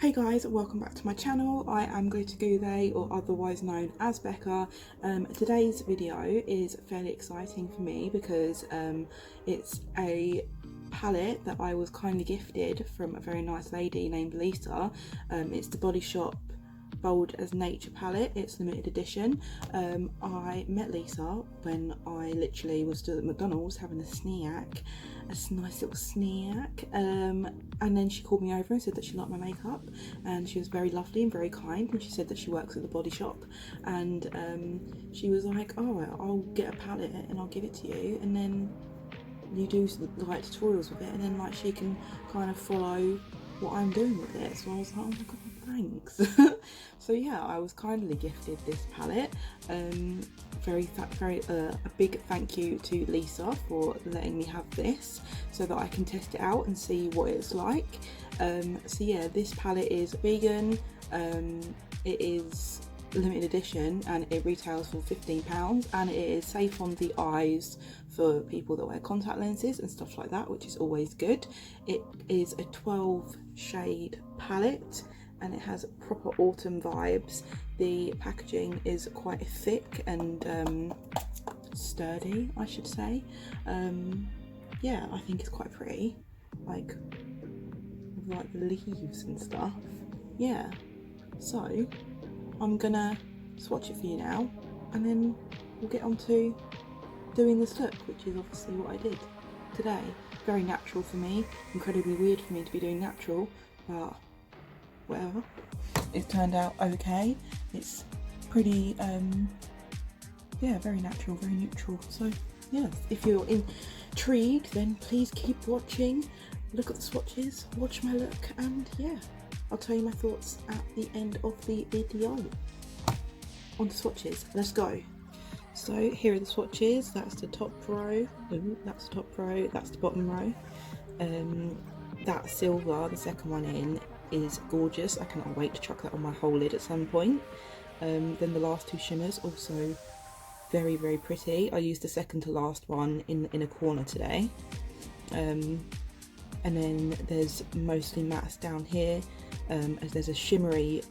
Hey guys, welcome back to my channel. I am Ghuleh, or otherwise known as Becca. Today's video is fairly exciting for me because it's a palette that I was kindly gifted from a very nice lady named Lisa. It's the Body Shop Bold as Nature palette. It's limited edition. I met Lisa when I literally was still at McDonald's having a nice little snack, and then she called me over and said that she liked my makeup, and she was very lovely and very kind, and she said that she works at the Body Shop, and she was like, oh, I'll get a palette and I'll give it to you, and then you do like tutorials with it, and then like she can kind of follow what I'm doing with it. So I was like, oh my god, thanks. So yeah, I was kindly gifted this palette. A big thank you to Lisa for letting me have this so that I can test it out and see what it's like. So yeah, this palette is vegan, it is limited edition, and it retails for £15, and it is safe on the eyes for people that wear contact lenses and stuff like that, which is always good. It is a 12 shade palette and it has proper autumn vibes. The packaging is quite thick and sturdy, I should say. Yeah, I think it's quite pretty, like the leaves and stuff. Yeah, so I'm gonna swatch it for you now, and then we'll get on to doing this look, which is obviously what I did today. Very natural for me, incredibly weird for me to be doing natural, but whatever. It turned out okay. It's pretty, yeah, very natural, very neutral. So yeah, if you're intrigued, then please keep watching, look at the swatches, watch my look, and yeah, I'll tell you my thoughts at the end of the video. On the swatches, let's go. So here are the swatches. That's the top row. Ooh, that's the top row. That's the bottom row. That silver, the second one in, is gorgeous. I cannot wait to chuck that on my whole lid at some point. Then the last two shimmers, also very, very pretty. I used the second to last one in a corner today. And then there's mostly mattes down here, as there's a shimmery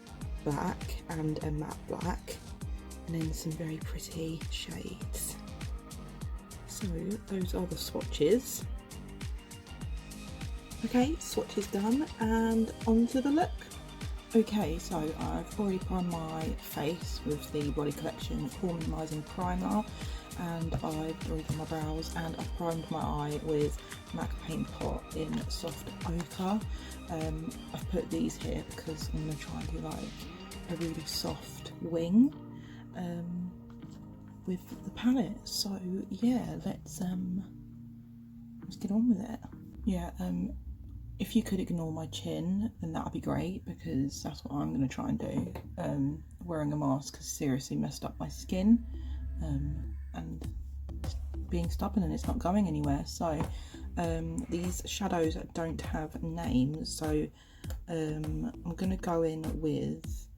black and a matte black, and then some very pretty shades. So those are the swatches. Okay, swatches done, and on to the look. Okay, so I've already primed my face with the Body Collection Pormalising Primer, and I've already done my brows, and I've primed my eye with MAC Paint Pot in Soft Ochre. I've put these here because I'm going to try and do like a really soft wing with the palette. So yeah, let's get on with it. Yeah, if you could ignore my chin, then that would be great, because that's what I'm going to try and do. Wearing a mask has seriously messed up my skin, and being stubborn, and it's not going anywhere. So these shadows don't have names, so I'm going to go in with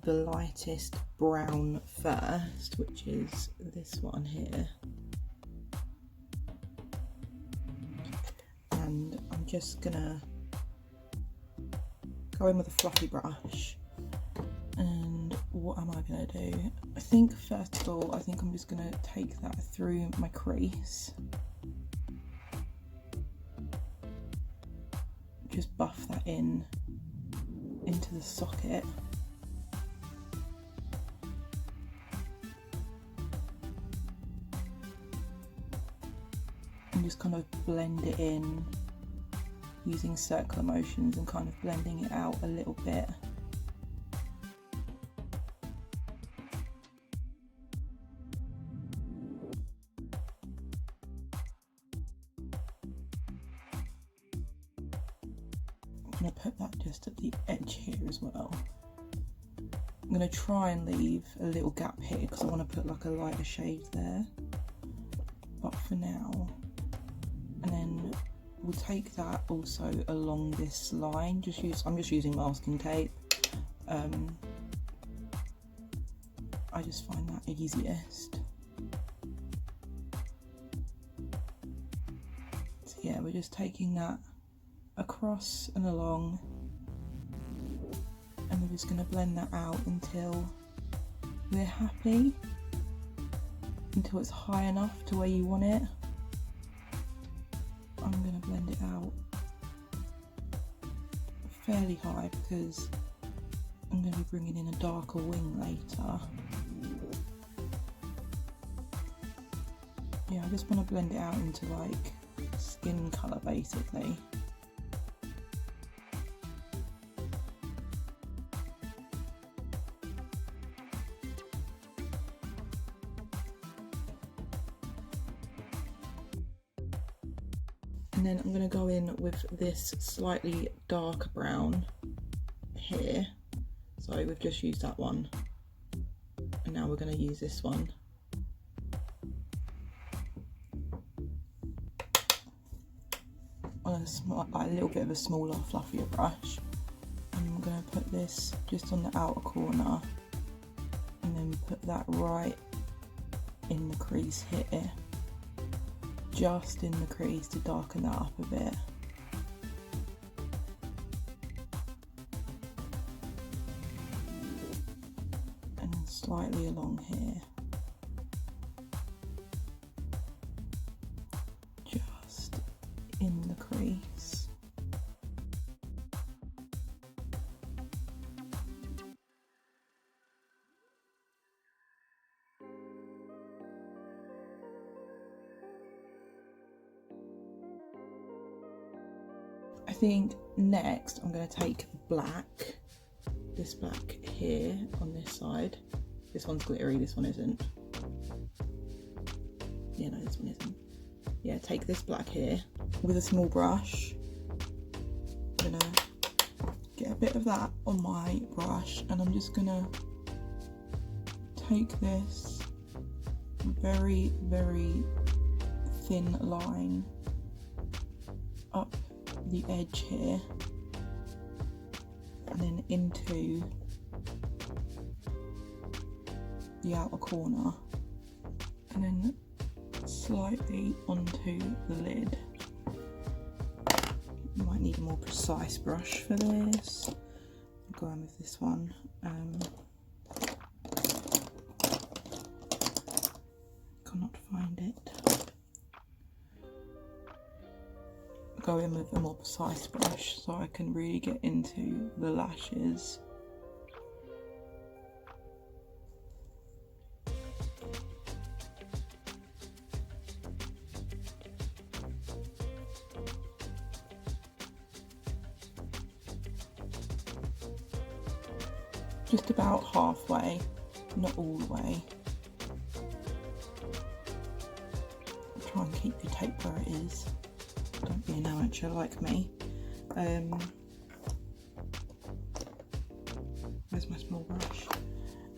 the lightest brown first, which is this one here. And I'm just gonna go in with a fluffy brush. And what am I gonna do? I think first of all, I'm just gonna take that through my crease. Just buff that in into the socket. And just kind of blend it in using circular motions and kind of blending it out a little bit. I'm going to put that just at the edge here as well. I'm going to try and leave a little gap here because I want to put like a lighter shade there. But for now, and then we'll take that also along this line. I'm just using masking tape. I just find that easiest. So yeah, we're just taking that across and along just going to blend that out until we're happy, until it's high enough to where you want it. I'm going to blend it out fairly high because I'm going to be bringing in a darker wing later. Yeah, I just want to blend it out into like skin colour basically. And then I'm going to go in with this slightly darker brown here. So we've just used that one. And now we're going to use this one. On a little bit of a smaller, fluffier brush. And I'm going to put this just on the outer corner. And then put that right in the crease here. Just in the crease to darken that up a bit. And then slightly along here. Just in the crease. I think next I'm going to take black, this black here on this side. This one's glittery, this one isn't. Yeah, no, this one isn't. Yeah, take this black here with a small brush. I'm going to get a bit of that on my brush and I'm just going to take this very, very thin line up the edge here and then into the outer corner and then slightly onto the lid. Might need a more precise brush for this. I'll go on with this one. Cannot find it. Go in with a more precise brush so I can really get into the lashes. Just about halfway, not all the way. Try and keep your tape where it is. Don't be an amateur like me. Where's my small brush?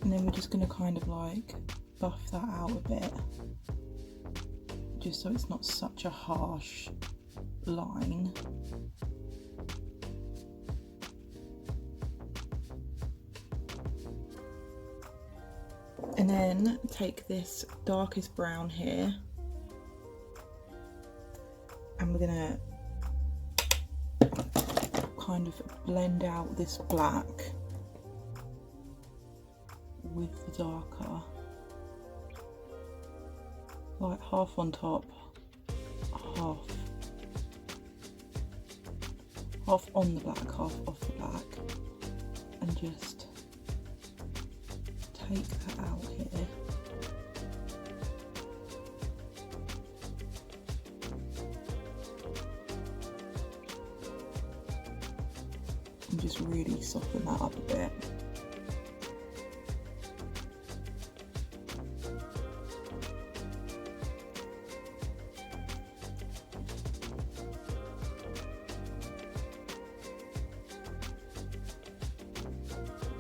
And then we're just going to kind of like buff that out a bit, just so it's not such a harsh line. And then take this darkest brown here and we're gonna kind of blend out this black with the darker, like half on top, half on the black, half off the black, and just take that out here. And just really soften that up a bit.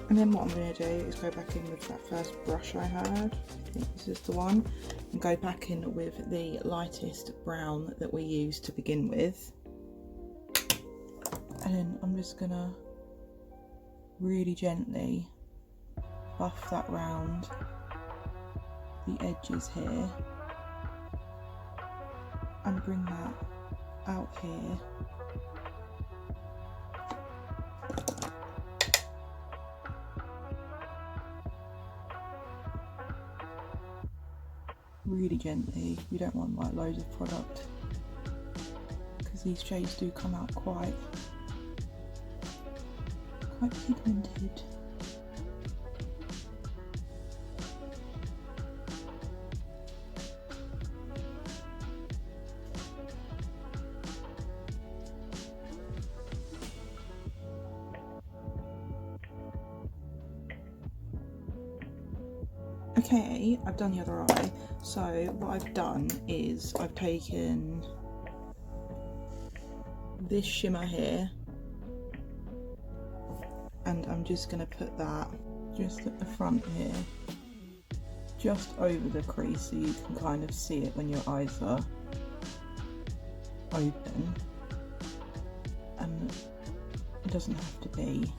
And then what I'm going to do is go back in with that first brush I had, I think this is the one, and go back in with the lightest brown that we used to begin with. And then I'm just going to really gently buff that round the edges here and bring that out here. really gently. You don't want like loads of product, because these shades do come out quite pigmented. Okay, I've done the other eye. So what I've done is I've taken this shimmer here and I'm just going to put that just at the front here, just over the crease, so you can kind of see it when your eyes are open. And it doesn't have to be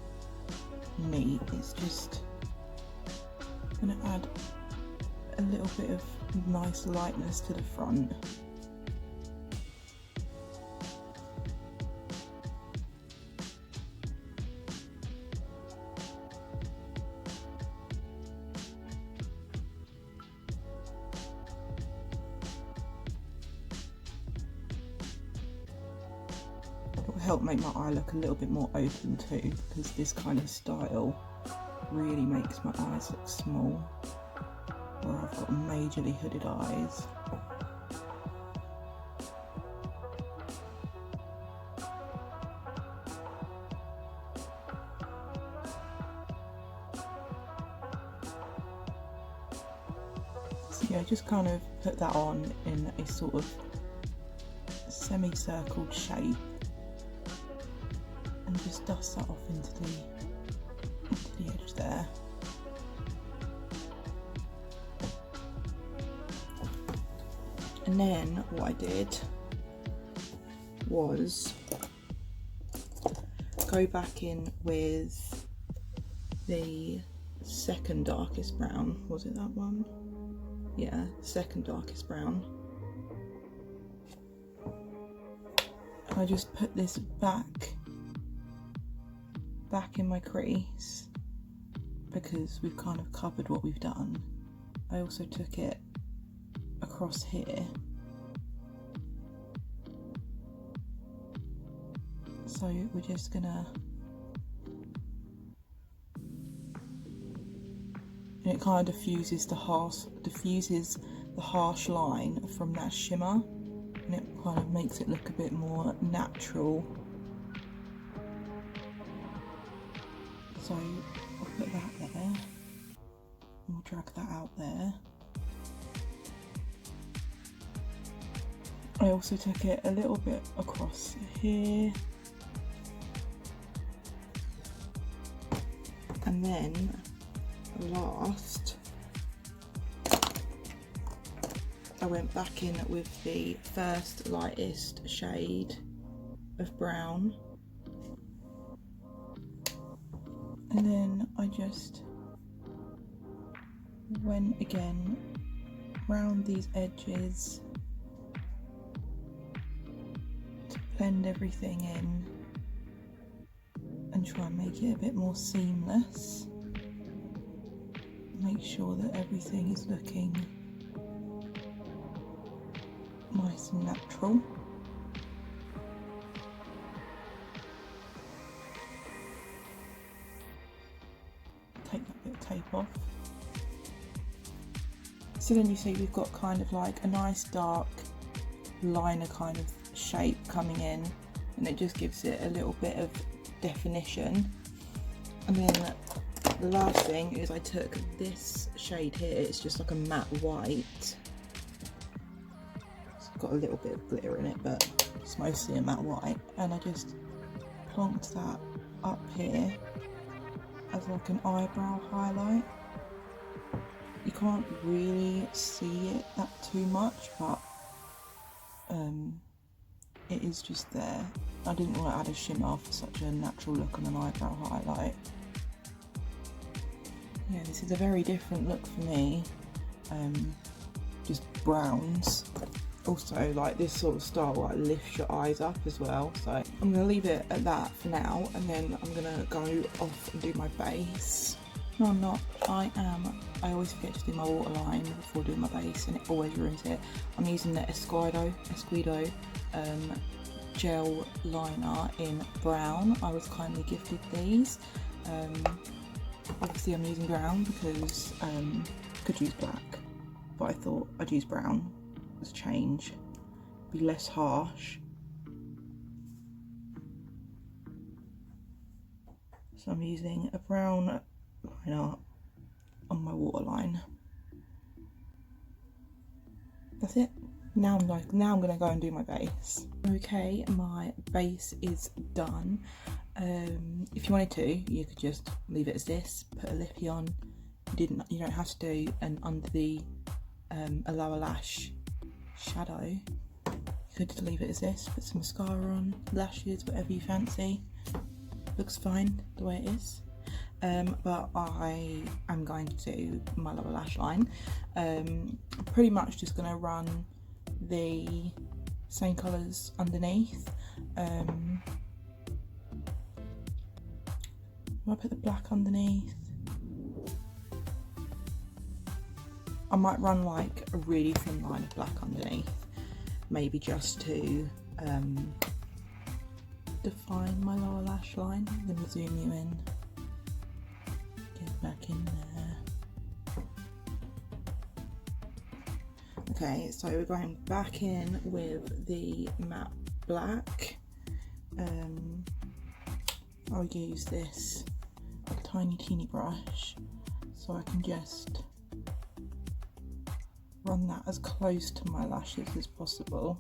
neat, it's just going to add a little bit of nice lightness to the front. It will help make my eye look a little bit more open too, because this kind of style really makes my eyes look small, where I've got majorly hooded eyes. So yeah, just kind of put that on in a sort of semicircled shape and just dust that off into the edge there. And then what I did was go back in with the second darkest brown. Was it that one? Yeah, second darkest brown. I just put this back in my crease, because we've kind of covered what we've done. I also took it across here, so we're just gonna, and it kind of diffuses the harsh line from that shimmer, and it kind of makes it look a bit more natural. So I'll put that there, and we'll drag that out there. I also took it a little bit across here, and then last I went back in with the first lightest shade of brown, and then I just went again round these edges to blend everything in and try and make it a bit more seamless. Make sure that everything is looking nice and natural. Take that bit of tape off. So then you see we've got kind of like a nice dark liner kind of shape coming in, and it just gives it a little bit of definition. And then the last thing is I took this shade here, it's just like a matte white. It's got a little bit of glitter in it, but it's mostly a matte white, and I just plonked that up here as like an eyebrow highlight. You can't really see it that too much, but it is just there. I didn't want to add a shimmer for such a natural look on an eyebrow highlight. Yeah, this is a very different look for me. Just browns. Also, like, this sort of style like lifts your eyes up as well. So I'm gonna leave it at that for now, and then I'm gonna go off and do my base. No, I'm not. I always forget to do my waterline before doing my base and it always ruins it. I'm using the Esquido gel liner in brown. I was kindly gifted these. Obviously I'm using brown because I could use black, but I thought I'd use brown as a change, be less harsh. So I'm using a brown liner on my waterline. That's it. Now I'm gonna go and do my base. Okay, my base is done. If you wanted to, you could just leave it as this, put a lippy on. You don't have to do an under the a lower lash shadow. You could just leave it as this, put some mascara on, lashes, whatever you fancy. Looks fine the way it is. But I am going to do my lower lash line. Pretty much just going to run the same colours underneath. I put the black underneath. I might run like a really thin line of black underneath, maybe just to define my lower lash line. Let me zoom you in. Get back in there. Okay, so we're going back in with the matte black. I'll use this tiny teeny brush so I can just run that as close to my lashes as possible.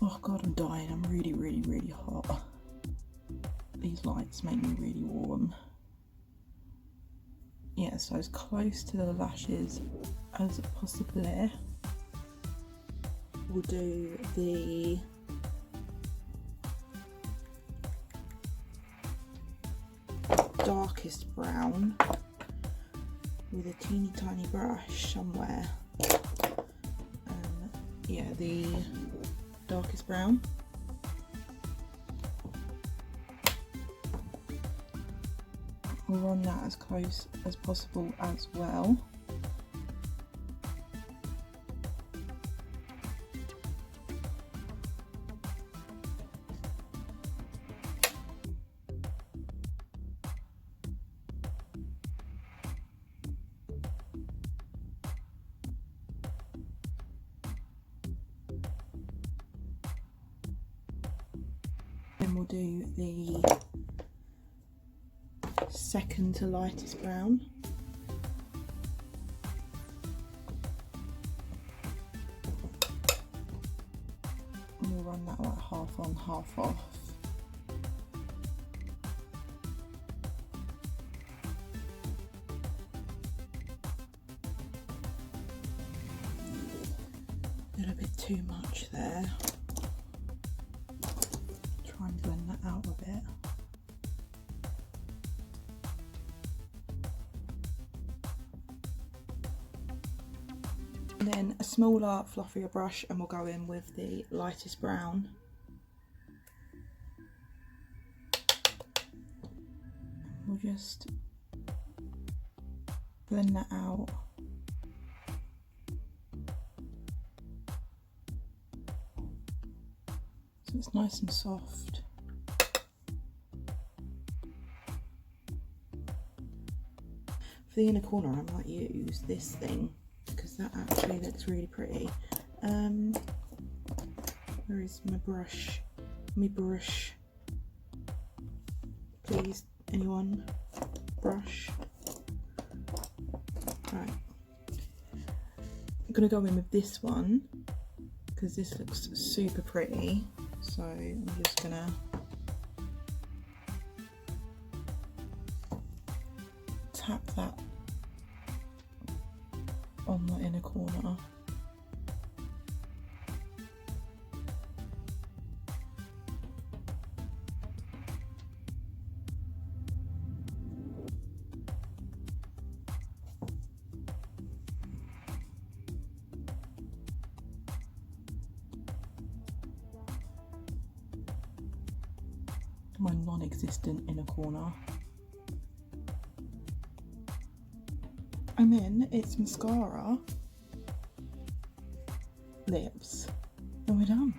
Oh god, I'm dying. I'm really, really, really hot. These lights make me really warm. Yeah, so as close to the lashes as possible. We'll do the darkest brown with a teeny tiny brush somewhere. Yeah, the darkest brown. We'll run that as close as possible as well. Then we'll do the second to lightest brown. And we'll run that like half on, half off. A little bit too much there. Try and blend that out a bit. And then a smaller, fluffier brush, and we'll go in with the lightest brown. We'll just blend that out. So it's nice and soft. For the inner corner, I might use this thing, because that actually looks really pretty. Where is my brush? My brush. Please, anyone? Brush. Right. I'm gonna go in with this one because this looks super pretty. So I'm just gonna tap that on the inner corner. my non-existent inner corner. And then it's Mascara Lips, and we're done.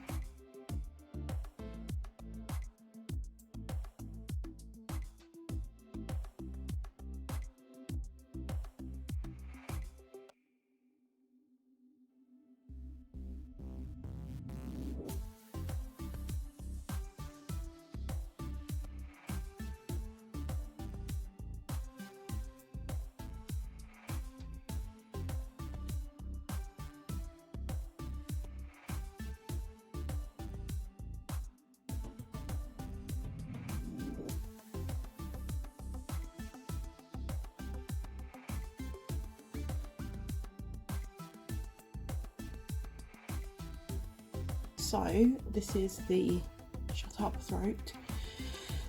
So this is the shut up throat.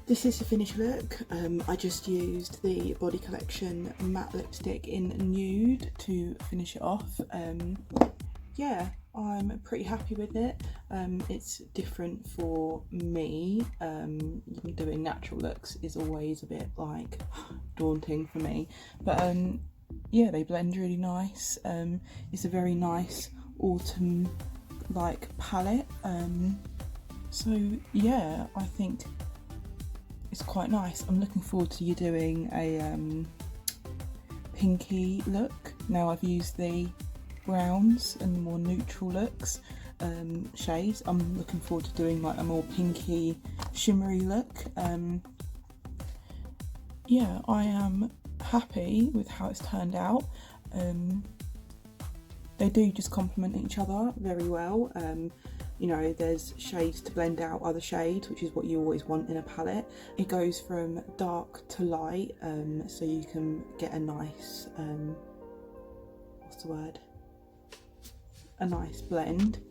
This is the finished look. I just used the Body Collection matte lipstick in nude to finish it off. Yeah, I'm pretty happy with it. It's different for me. Doing natural looks is always a bit like daunting for me, but yeah, they blend really nice. It's a very nice autumn like palette, so yeah, I think it's quite nice. I'm looking forward to you doing a pinky look. Now I've used the browns and the more neutral looks shades. I'm looking forward to doing like a more pinky shimmery look. Yeah, I am happy with how it's turned out. They do just complement each other very well. You know, there's shades to blend out other shades, which is what you always want in a palette. It goes from dark to light, so you can get a nice, what's the word? A nice blend.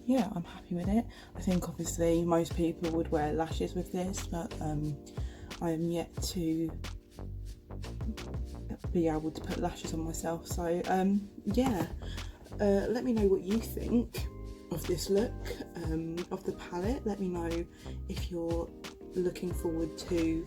Yeah, I'm happy with it. I think obviously most people would wear lashes with this, but I am yet to be able to put lashes on myself, so yeah, let me know what you think of this look, of the palette. Let me know if you're looking forward to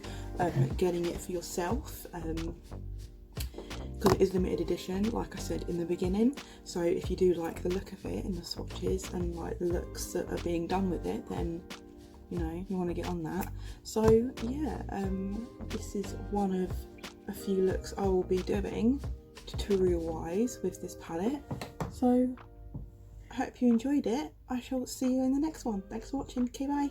getting it for yourself, because it is limited edition, like I said in the beginning. So if you do like the look of it and the swatches and like the looks that are being done with it, then you know you want to get on that. So yeah, this is one of a few looks I will be doing tutorial wise with this palette. So I hope you enjoyed it. I shall see you in the next one. Thanks for watching. Okay, bye.